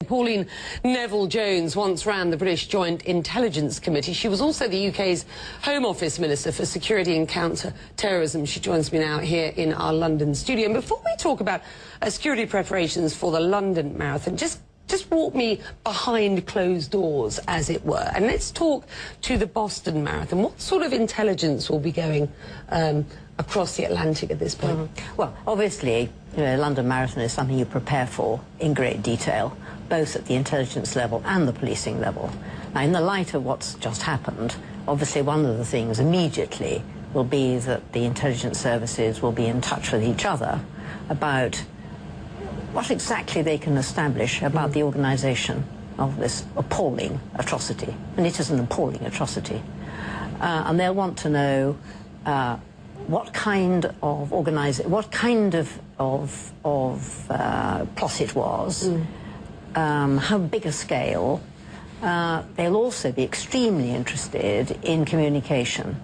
Pauline Neville-Jones once ran the British Joint Intelligence Committee. She was also the UK's Home Office Minister for Security and Counter-Terrorism. She joins me now here in our London studio. And before we talk about security preparations for the London Marathon, just walk me behind closed doors, as it were, and let's talk to the Boston Marathon. What sort of intelligence will be going across the Atlantic at this point? Well, obviously, London Marathon is something you prepare for in great detail, both at the intelligence level and the policing level. Now, in the light of what's just happened, obviously one of the things immediately will be that the intelligence services will be in touch with each other about what exactly they can establish about the organisation of this appalling atrocity. And it is an appalling atrocity. And they'll want to know what kind of plot it was, how big a scale. They'll also be extremely interested in communication.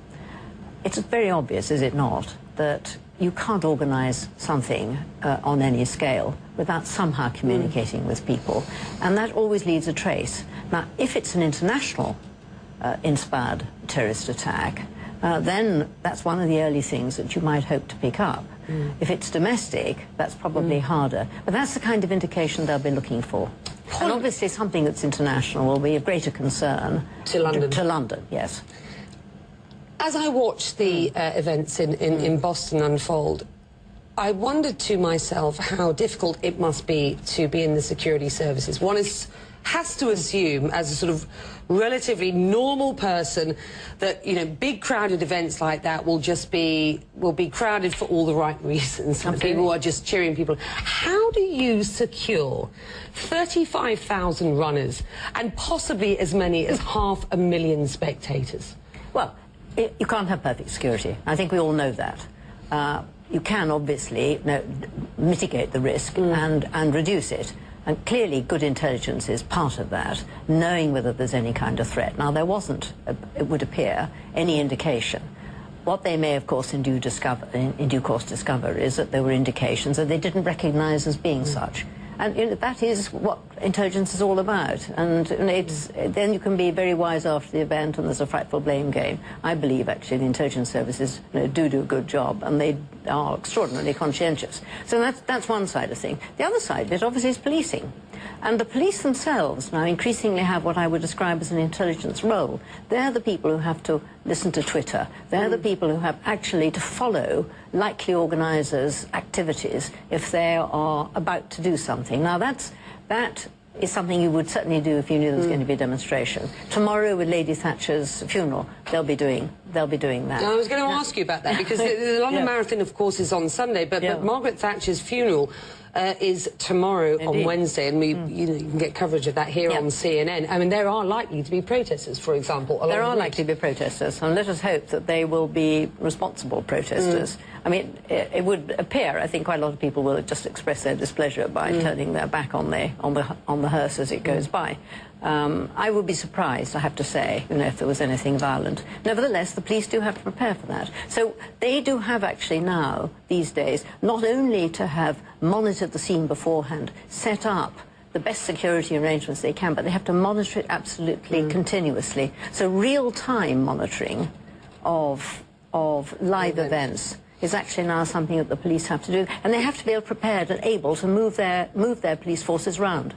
It's very obvious, is it not, that you can't organise something on any scale without somehow communicating with people, and that always leaves a trace. Now, if it's an international inspired terrorist attack, then that's one of the early things that you might hope to pick up. If it's domestic, that's probably harder, but that's the kind of indication they'll be looking for. And obviously something that's international will be of greater concern to London. To London, yes. As I watched the events in Boston unfold, I wondered to myself how difficult it must be to be in the security services. One has to assume, as a sort of relatively normal person, that, big crowded events like that will be crowded for all the right reasons. And people are just cheering people. How do you secure 35,000 runners and possibly as many as 500,000 spectators? Well, you can't have perfect security. I think we all know that. You can obviously mitigate the risk and reduce it. And clearly good intelligence is part of that, knowing whether there's any kind of threat. Now, there wasn't, it would appear, any indication. What they may, of course, in due course discover is that there were indications that they didn't recognise as being such. And that is what intelligence is all about. And then you can be very wise after the event, and there's a frightful blame game. I believe, actually, the intelligence services do a good job, and they are extraordinarily conscientious. So that's one side of things. The other side of it, obviously, is policing. And the police themselves now increasingly have what I would describe as an intelligence role. They're the people who have to listen to Twitter. They're the people who have actually to follow likely organisers' activities if they are about to do something. Now, that is something you would certainly do if you knew there was going to be a demonstration. Tomorrow, with Lady Thatcher's funeral, they'll be doing that. I was going to ask you about that, because the London Marathon, of course, is on Sunday, but Margaret Thatcher's funeral is tomorrow on Wednesday, and you can get coverage of that here on CNN. I mean, there are likely to be protesters, for example. There are likely to be protesters, and let us hope that they will be responsible protesters. I mean, it would appear, I think quite a lot of people will just express their displeasure by turning their back on the hearse as it goes by. I would be surprised, I have to say, if there was anything violent. Nevertheless, the police do have to prepare for that. So they do have actually now, these days, not only to have monitored the scene beforehand, set up the best security arrangements they can, but they have to monitor it absolutely continuously. So real-time monitoring of live events is actually now something that the police have to do, and they have to be prepared and able to move their police forces around.